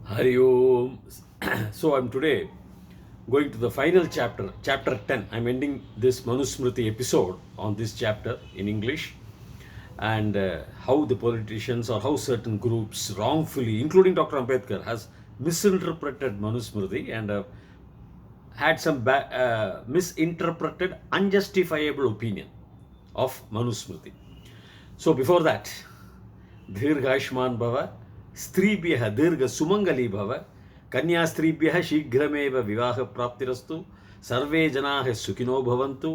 Hari Om. So I'm today going to the final chapter, chapter 10. I'm ending this manusmriti episode on this chapter in English, and how the politicians or how certain groups wrongfully, including Dr. Ambedkar, has misinterpreted manusmriti and had some misinterpreted, unjustifiable opinion of manusmriti. So before that, दीर्घायुष्मान् भव स्त्रीभ्यः दीर्घ सुमङ्गली भव कन्यास्त्रीभ्यः शीघ्रमेव विवाहप्राप्तिरस्तु सर्वे जनाः सुखिनो भवन्तु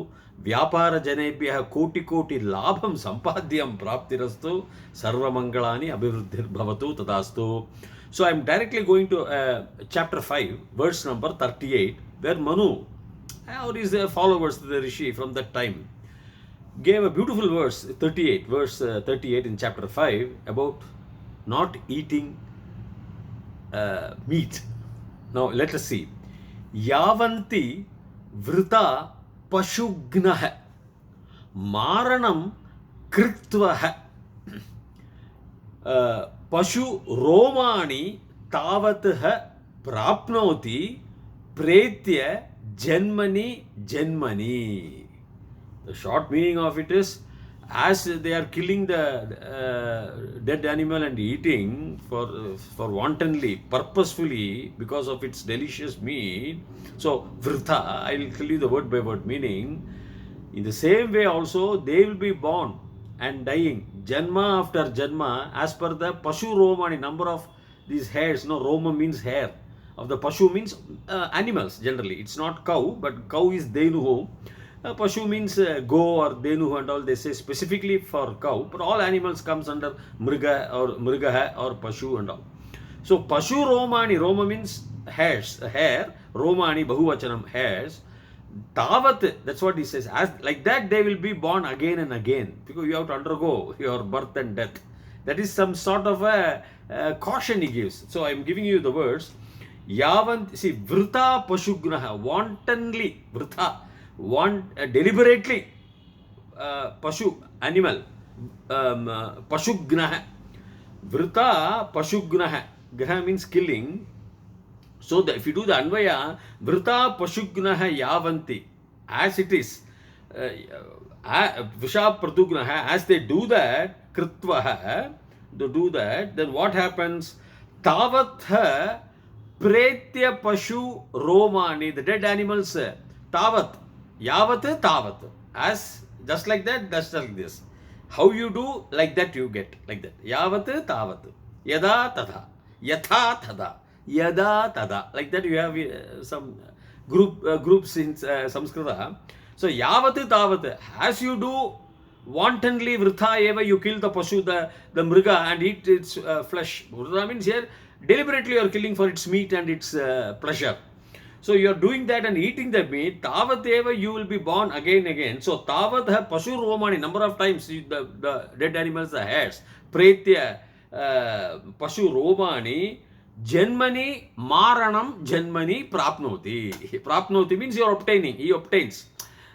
व्यापारजनेभ्यः कोटि लाभं सम्पाद्यं प्राप्तिरस्तु सर्वमङ्गलानि अभिवृद्धिर्भवतु तथास्तु. So I am directly going to chapter 5, verse number 38, where Manu or his followers, the Rishi from that time, gave a beautiful verse 38, verse 38 in chapter 5 about not eating meat. Now let us see. Yavanti vrita pashugnah maranam kritvaha pashu romani tavatah prapnoti pretya janmani. The short meaning of it is, as they are killing the dead animal and eating for wantonly, purposefully, because of its delicious meat. So, vrita, I will tell you the word by word meaning. In the same way also, they will be born and dying, janma after janma, as per the pashu romani, number of these hairs. No, roma means hair. Of the pashu means animals generally. It's not cow, but cow is denuho. Pashu means go or denu and all, they say specifically for cow, but all animals comes under mriga or mrigaha or pashu and all. So pashu romani, roma means hairs, hair, romani bahuvachanam, hairs. Tavat, that's what he says. As like that they will be born again and again, because you have to undergo your birth and death. That is some sort of a caution he gives. So I am giving you the words. Yavant, see, vrita pashugnaha, wantonly, vrita, deliberately, pashu, animal, pashugnaha, vrita pashugnaha, graha means killing. So if you do the anvaya, vrita pashugnaha yavanti, as it is, visha pratugnaha, as they do that, kritvaha, they do that, then what happens? Tavatha pretya pashu romani, the dead animals, tavat, yavat tavat, as just like that, that's like this. How you do, like that you get, like that. Yavat tavat, yada tada, yatha tada, yada tada, like that you have some groups in Samskrita. So yavat tavat, as you do wantonly, vritha eva, you kill the pashu, the mriga, and eat its flesh. Vrita means here deliberately you are killing for its meat and its pleasure. So you are doing that and eating the meat, tavat eva, you will be born again. So tavat pashu romani, number of times the dead animals, the hairs, pretya pashu romani, janmani maranam janmani prapnoti. Prapnoti means you are obtaining, he obtains.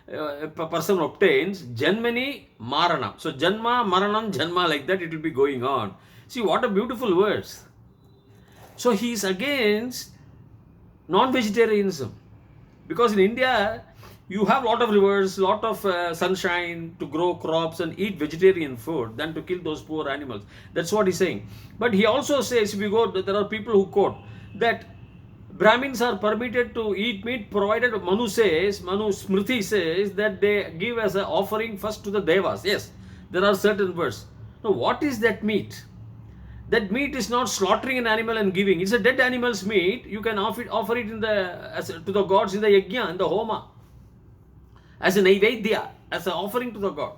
A person obtains janmani maranam. So janma, maranam, janma, like that it will be going on. See what a beautiful verse. So he is against non-vegetarianism, because in India you have a lot of rivers, lot of sunshine to grow crops and eat vegetarian food than to kill those poor animals. That's what he's saying. But he also says, if you go, there are people who quote that Brahmins are permitted to eat meat provided, manusmriti says that they give as an offering first to the devas. Yes, there are certain verses. Now what is that meat? That meat is not slaughtering an animal and giving. It's a dead animal's meat. You can offer it in to the gods in the yajna, in the homa, as a naivedya, as an offering to the god.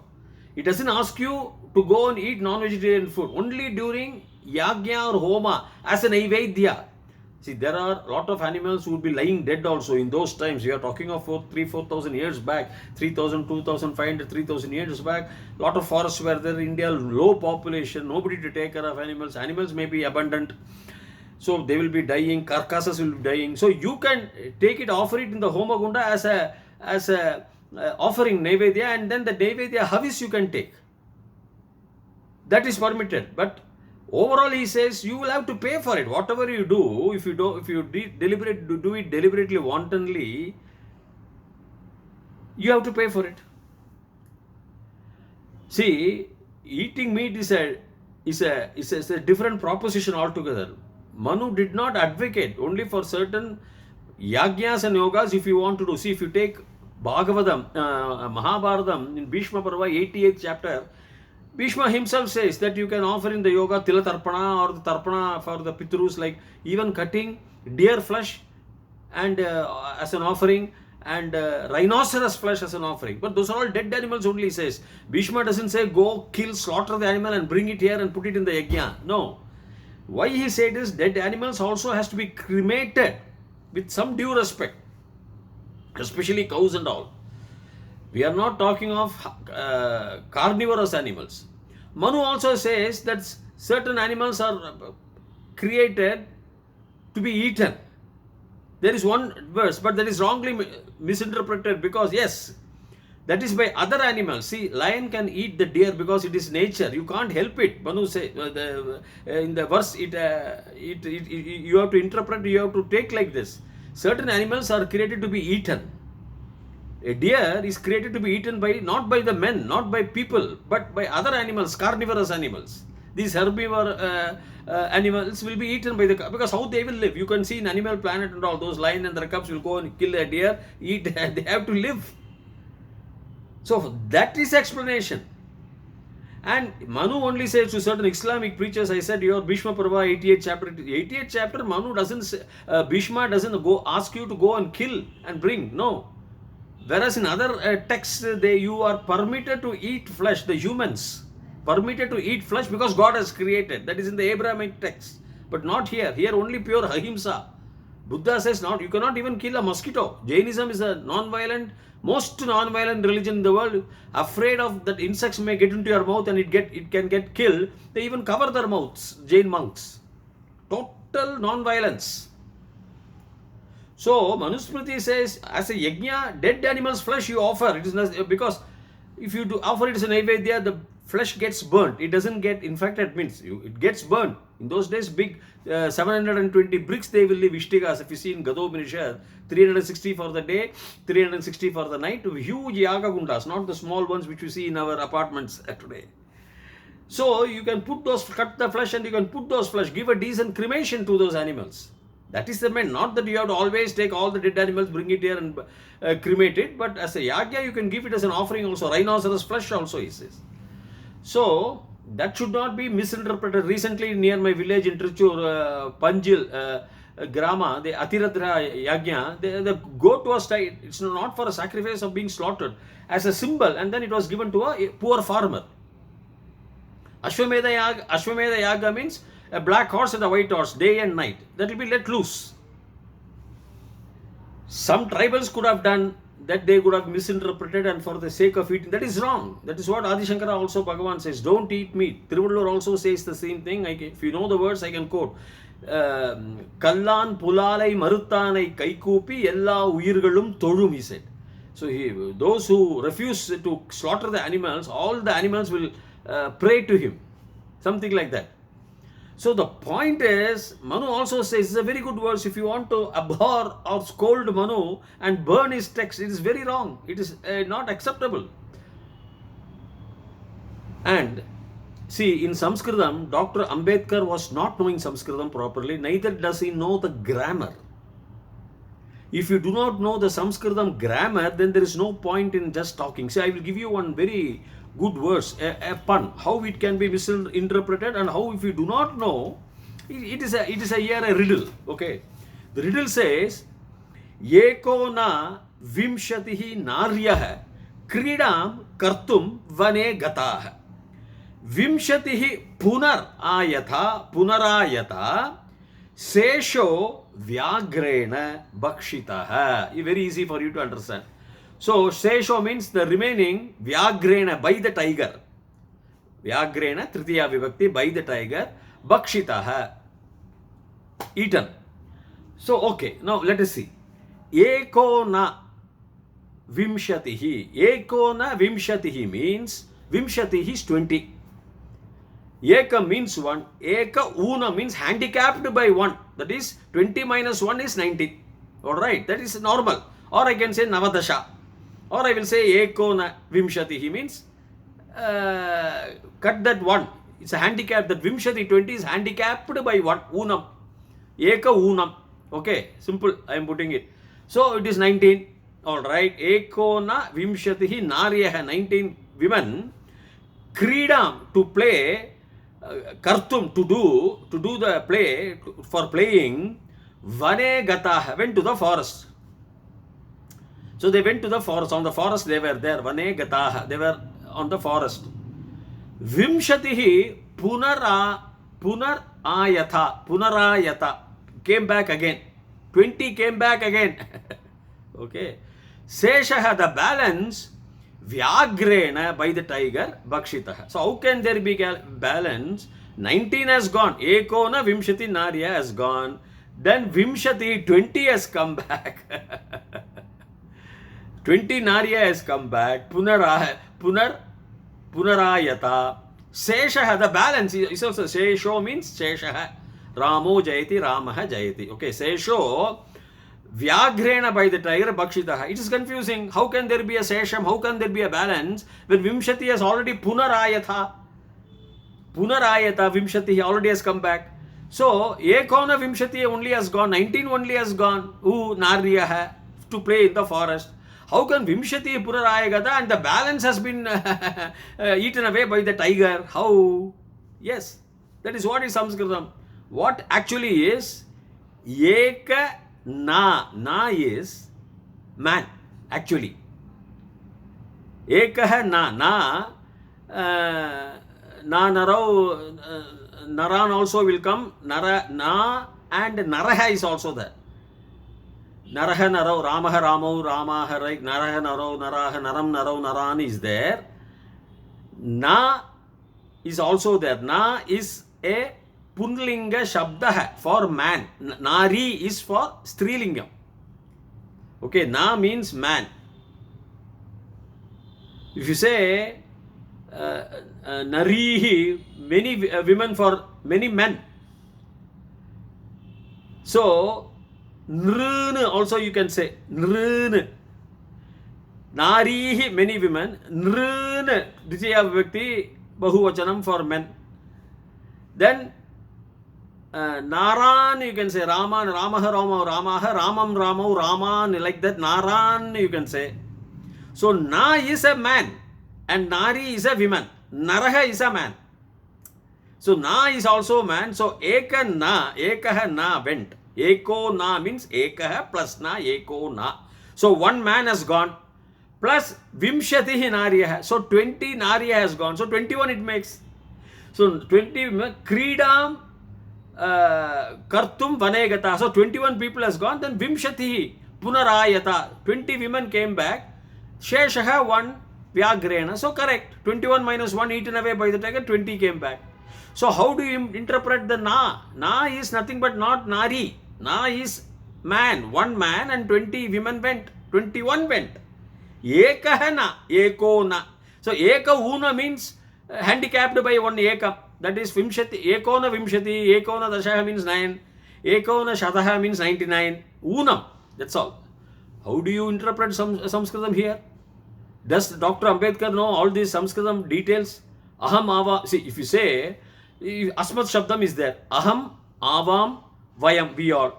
It doesn't ask you to go and eat non-vegetarian food. Only during yajna or homa, as a naivedya. See, there are a lot of animals who would be lying dead also in those times. We are talking of 4,000 years back, 3,000, 2,500, 3,000 years back. A lot of forests were there in India, low population, nobody to take care of animals. Animals may be abundant. So they will be dying, carcasses will be dying. So you can take it, offer it in the Homagunda as a offering Naivedya, and then the Naivedya Havis you can take. That is permitted. But Overall, he says you will have to pay for it. Whatever you do, if you do it deliberately, wantonly, you have to pay for it. See, eating meat is a different proposition altogether. Manu did not advocate only for certain yajnas and yogas. If you want to do, see, if you take Bhagavatam, Mahabharatam in Bhishma Parva 88th chapter, Bhishma himself says that you can offer in the yoga Tila Tarpana or the Tarpana for the Pitrus, like even cutting deer flesh and as an offering, and rhinoceros flesh as an offering. But those are all dead animals only, he says. Bhishma doesn't say go kill, slaughter the animal and bring it here and put it in the yajna. No. Why he said is dead animals also has to be cremated with some due respect, especially cows and all. We are not talking of carnivorous animals. Manu also says that certain animals are created to be eaten. There is one verse, but that is wrongly misinterpreted, because yes, that is by other animals. See, lion can eat the deer because it is nature. You can't help it. Manu say in the verse, you have to interpret. You have to take like this. Certain animals are created to be eaten. A deer is created to be eaten by not by the men, not by people, but by other animals, carnivorous animals. These herbivore animals will be eaten by the, because how they will live. You can see in Animal Planet and all, those lion and the cubs will go and kill a deer, eat. They have to live. So that is explanation. And Manu only says to certain Islamic preachers, I said your Bhishma Parva 88th chapter. 88th chapter, Manu doesn't say, Bhishma doesn't go ask you to go and kill and bring. No. Whereas in other texts, you are permitted to eat flesh, the humans. Permitted to eat flesh because God has created. That is in the Abrahamic text. But not here. Here only pure ahimsa. Buddha says not. You cannot even kill a mosquito. Jainism is a non-violent, most non-violent religion in the world. Afraid of that insects may get into your mouth and it can get killed. They even cover their mouths. Jain monks. Total non-violence. So manusmriti says, as a yajna, dead animal's flesh you offer. It is not, because if you do offer it as a naivedya, the flesh gets burnt. It doesn't get infected, means it gets burnt. In those days, big 720 bricks they will leave ishtigas. If you see in Gadopinishad, 360 for the day, 360 for the night. Huge yaga gundas, not the small ones which you see in our apartments today. So you can put those, cut the flesh and you can put those flesh, give a decent cremation to those animals. That is the main, not that you have to always take all the dead animals, bring it here and cremate it, but as a yagya you can give it as an offering also. Rhinoceros flesh also, he says. So that should not be misinterpreted. Recently near my village in Trichur, Panjil, Grama, the Atiradra Yagya, the goat was tied. It's not for a sacrifice of being slaughtered, as a symbol, and then it was given to a poor farmer. Ashwamedha Yaga means a black horse and a white horse, day and night. That will be let loose. Some tribals could have done that, they could have misinterpreted, and for the sake of eating, that is wrong. That is what Adi Shankara also, Bhagavan says, don't eat meat. Tiruvallur also says the same thing. If you know the words, I can quote. Kallan pulalai maruttanai kaikupi ella uyirgalum tolum, he said. So those who refuse to slaughter the animals, all the animals will pray to him. Something like that. So the point is, Manu also says, it's a very good verse. If you want to abhor or scold Manu and burn his text, it is very wrong. It is not acceptable. And see, in Sanskritam, Dr. Ambedkar was not knowing Sanskritam properly, neither does he know the grammar. If you do not know the Sanskritam grammar, then there is no point in just talking. See, I will give you one very good verse, a pun, how it can be misinterpreted, and how, if you do not know, it is a riddle. Okay, the riddle says, Yeko na vimshatihi naryah kridam kartum vane gatah vimshatihi punarayata sesho vyagrena bakshitah. Very easy for you to understand. So, Sesho means the remaining, Vyagrena, by the tiger. Vyagrena, Tritiya Vibhakti, by the tiger, Bakshitaha, eaten. So, okay, now let us see. Eko na vimshatihi. Eko na vimshatihi means, vimshatihi is 20. Eka means 1. Eka una means handicapped by 1. That is 20 minus 1 is 19. Alright, that is normal. Or I can say Navadasha. Or I will say Ekona Vimshati. He means cut that 1. It's a handicap. That Vimshati 20 is handicapped by 1. Unam. Eka unam. Okay, simple. I am putting it. So it is 19. Alright. Ekona Vimshati Naryaha 19 women. Kridam to play. Kartum to do the play for playing. Vane gata went to the forest. So they went to the forest. On the forest they were there. Vane gata they were on the forest. Vimshatihi punarayata came back again. 20 came back again. Okay. Seshaha the balance. Vyagrena by the tiger Bhakshitaha. So how can there be balance? 19 has gone. Ekona Vimshati Narya has gone. Then Vimshati 20 has come back. 20 Narya has come back. Punarayata. Seshaha the balance is also Sesho means Seshaha. Ramo Jayati Ramaha Jayati. Okay, Sesho Vyagrena by the tiger Bhakshitaha. It is confusing. How can there be a Sesham? How can there be a balance when Vimshati has already Punarayata? Punarayata Vimshati already has come back. So Ekona Vimshati only has gone. 19 only has gone. Naryaha to play in the forest. How can Vimshati Punarayagata and the balance has been eaten away by the tiger? How? Yes, that is what is Sanskritam. What actually is Eka Na is man, actually. Ekah na narao, naran also will come. Nara na and naraha is also there. Naraha narao, ramaha ramo, ramaha right, naraha narao, naraha naram narao, naran is there. Na is also there. Na is a Punlinga Shabda for man. Nari is for Strilingam. Okay, Na means man. If you say Narihi, many women for many men. So, Nrn also you can say. Nrn. Narihi, many women. Nrn, Dvitiya Vibhakti, Bahuvachanam for men. Then, Naran, you can say Raman, Ramaha, Ramaha, Ramam, Ramo, Raman, like that. Naran, you can say. So, Na is a man and Nari is a woman. Naraha is a man. So, Na is also man. So, Ekaha na went. Eko na means Ekaha plus na, Eko na. So, one man has gone plus Vimshatihi Nariyaha. So, 20 Nariya has gone. So, 21 it makes. So, 20 Kridam Kartum Vanegata. So 21 people has gone. Then Vimshati Punarayata. 20 women came back. Sheshaha 1 Vyagrena. So correct. 21 minus 1 eaten away by the tiger. 20 came back. So how do you interpret the Na? Na is nothing but not Nari. Na is man. 1 man and 20 women went. 21 went. Ekahana. Ekona. So Eka Una means handicapped by 1 Eka. That is Vimshati, Ekona Vimshati, Ekona Dashaha means 9, Ekona Shataha means 99, Unam, that's all. How do you interpret Sanskritam here? Does Dr. Ambedkar know all these Sanskritam details? Aham, Ava, see, if you say, Asmat Shabdam is there, Aham, Avam, Vayam, we all.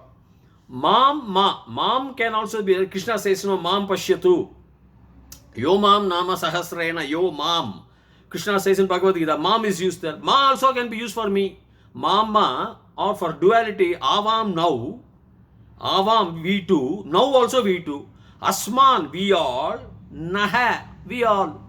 Mam can also be, Krishna says, no, Mam Pashyatu, Yo Mam Nama Sahasrena, Yo Mam. Krishna says in Bhagavad Gita, Mam is used there. Ma also can be used for me. Mama or for duality, Avam now. Avam we two. Now also we two. Asman we all. Naha we all.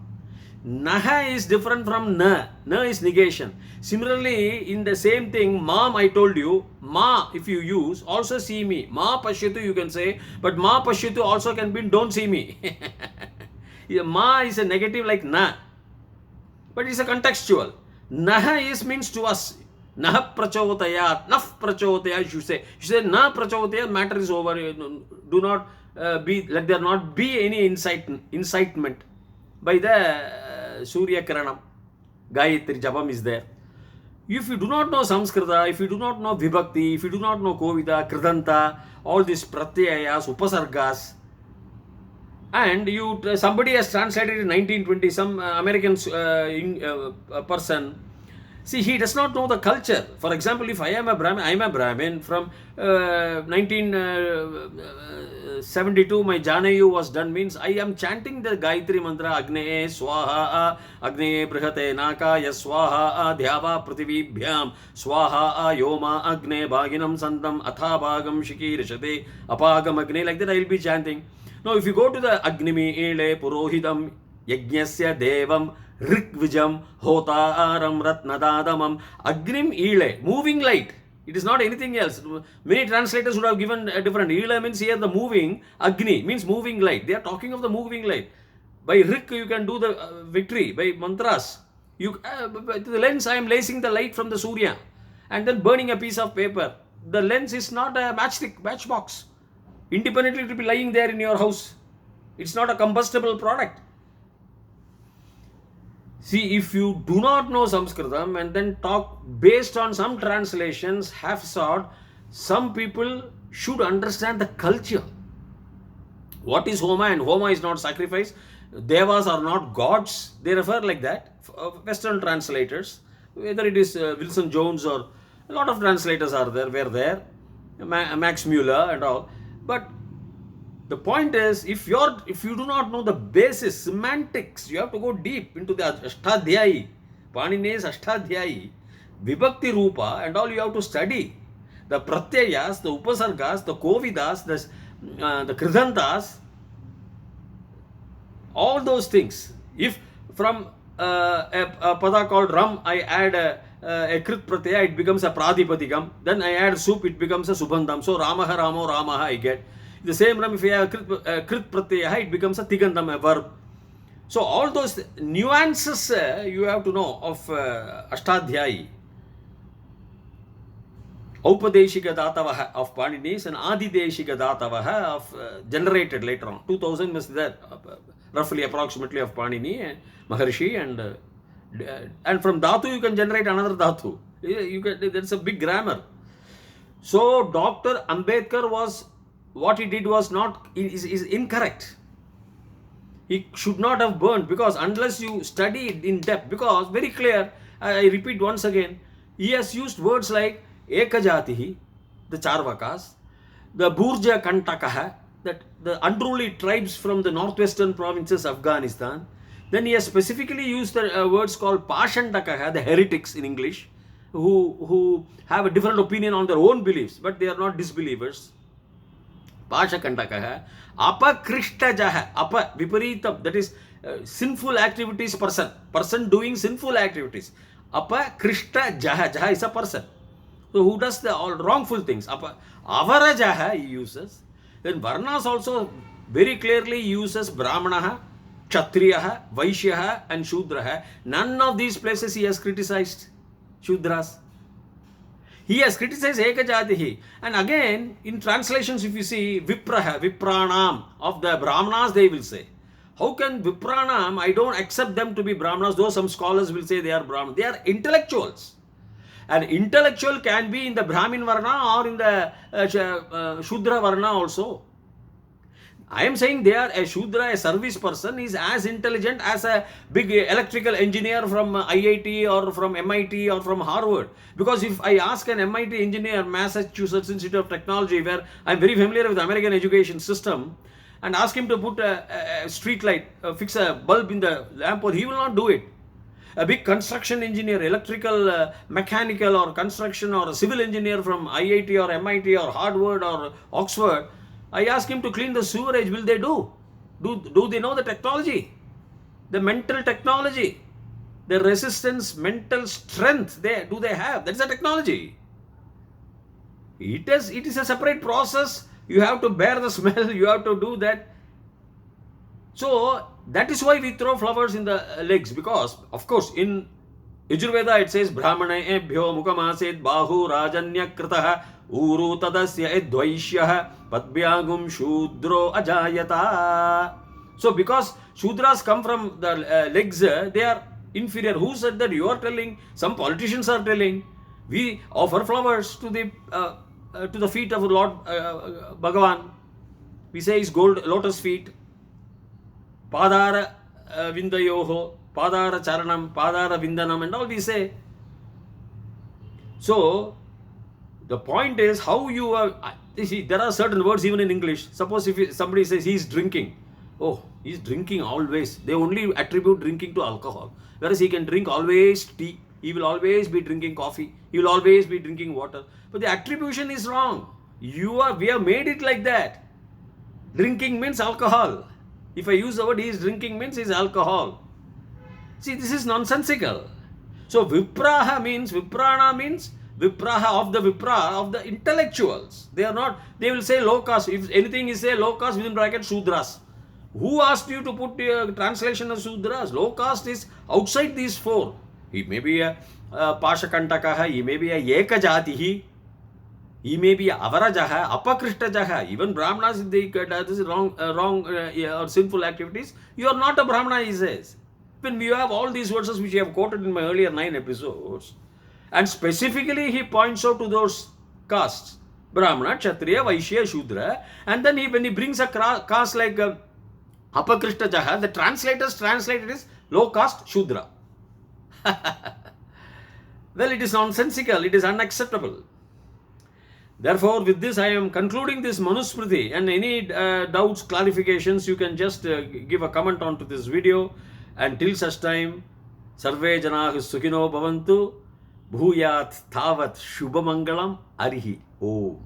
Naha is different from Na. Na is negation. Similarly, in the same thing, Mam I told you, Ma if you use, also see me. Ma Pashyatu you can say, but Ma Pashyatu also can be don't see me. Ma is a negative like Na. But it's a contextual. Naha is means to us. Naha prachodayat. Naf prachodayat you should say. You say na prachodayat, matter is over. Do not let there not be any incitement by the Surya Karanam. Gayatri Japam is there. If you do not know Samskrita, if you do not know Vibhakti, if you do not know Kovida, Kridanta, all these pratyayas, upasargas, and somebody has translated in 1920, some American person. See, he does not know the culture. For example, if I am a Brahmin from 1972, my Janayu was done, means I am chanting the Gayatri mantra, Agneye Swaha, Agneye Brihate Nakaya Swaha, Dhyava Prativibhyam, Swaha, Yoma, Agne, Bhaginam Santam, Atha Bhagam, Shiki, Rishate, Apagam Agne, like that I will be chanting. Now, if you go to the Agnimi Ele Purohidam Yajnasya Devam Rikvijam Hotaram Ratnadadamam Agnim Ile, moving light. It is not anything else. Many translators would have given a different. Ile means here the moving, Agni means moving light. They are talking of the moving light. By Rik you can do the victory. By mantras, the lens I am lacing the light from the Surya and then burning a piece of paper. The lens is not a matchbox. Independently it will be lying there in your house. It's not a combustible product. See, if you do not know Sanskritam and then talk based on some translations, half-sort, some people should understand the culture. What is Homa? And Homa is not sacrifice. Devas are not gods. They refer like that. Western translators, whether it is Wilson Jones or a lot of translators were there, Max Muller and all. But the point is, if you do not know the basis, semantics, you have to go deep into the Ashtadhyayi, Panini's Ashtadhyayi, Vibhakti Rupa and all. You have to study the Pratyayas, the Upasargas, the Kovidas, the Kridantas, all those things. If from a pada called Ram, I add a Krit Pratyaya, it becomes a Pradipatikam. Then I add soup, it becomes a Subandam. So Ramaha, Ramo, Ramaha I get. The same Ram, if you have Krit Pratyaya, it becomes a Tigandam, a verb. So all those nuances you have to know of Ashtadhyayi. Aupadeshika Datavaha of Panini's and Adideshika Datavaha of generated later on. 2000 was there, roughly approximately, of Panini and Maharshi, and from Dhatu you can generate another Dhatu. That's a big grammar. So Dr. Ambedkar what he did was is incorrect. He should not have burned, because unless you study it in depth, because very clear, I repeat once again, he has used words like Ekajatihi, the Charvakas, the Burja Kantakaha, that the unruly tribes from the northwestern provinces of Afghanistan. Then he has specifically used the words called Pashandakaha, the heretics in English, who have a different opinion on their own beliefs, but they are not disbelievers. Pashakantakaha, Apakrishtajaha, Apa Viparitam, that is sinful activities person doing sinful activities. Apakrishtajaha, Jaha is a person. So who does the all wrongful things? Avarajaha he uses. Then Varnas also very clearly uses Brahmanaha, Kshatriyaha, Vaishyaha and Shudraha. None of these places he has criticized Shudras. He has criticized Ekajatihi. And again, in translations, if you see Vipraha, Vipranam of the Brahmanas, they will say. How can Vipranam, I don't accept them to be Brahmanas, though some scholars will say they are Brahmanas. They are intellectuals. An intellectual can be in the Brahmin Varna or in the Shudra Varna also. I am saying they are a Shudra, a service person, is as intelligent as a big electrical engineer from IIT or from MIT or from Harvard. Because if I ask an MIT engineer, Massachusetts Institute of Technology, where I am very familiar with the American education system, and ask him to put a street light, fix a bulb in the lamp, he will not do it. A big construction engineer, electrical, mechanical or construction or a civil engineer from IIT or MIT or Harvard or Oxford, I ask him to clean the sewerage, will they do? Do they know the technology? The mental technology? The resistance, mental strength, do they have? That is a technology. It is a separate process. You have to bear the smell, you have to do that. So, that is why we throw flowers in the legs, because, of course, in Yajurveda it says, Brahmana ebhyo mukamaset bahu rajanya kritaha uru tadasya edvaishyaha padbyagum shudro ajayata. So, because Shudras come from the legs, they are inferior. Who said that? You are telling. Some politicians are telling. We offer flowers to the feet of Lord Bhagavan. We say his gold lotus feet. Padara Vindayoho, Padara Charanam, Padara Vindanam, and all we say. So, the point is how you are. See, there are certain words even in English. Suppose if somebody says he is drinking. Oh, he is drinking always. They only attribute drinking to alcohol. Whereas he can drink always tea. He will always be drinking coffee. He will always be drinking water. But the attribution is wrong. We have made it like that. Drinking means alcohol. If I use the word he is drinking means he is alcohol. See, this is nonsensical. So vipraha means, viprana means vipraha of the intellectuals. They are not, they will say low caste. If anything is say low caste within bracket Shudras. Who asked you to put a translation of Shudras? Low caste is outside these four. He may be a Pashakantakaha, he may be a Yekajatihi, he may be a Avarajaha, Apakrishtajaha. Even Brahmanas, this is wrong or sinful activities. You are not a Brahmana, he says. When we have all these verses which I have quoted in my earlier 9 episodes, and specifically he points out to those castes, Brahmana, Kshatriya, Vaishya, Shudra, and then when he brings a caste like Apakrishtajaha, the translators translate it as low caste Shudra. Well, it is nonsensical, it is unacceptable. Therefore, with this I am concluding this manusmriti, and any doubts, clarifications, you can just give a comment onto this video. Until such time, sarve janah sukhino bhavantu, bhuyat thavat shubhamangalam arihi. Om.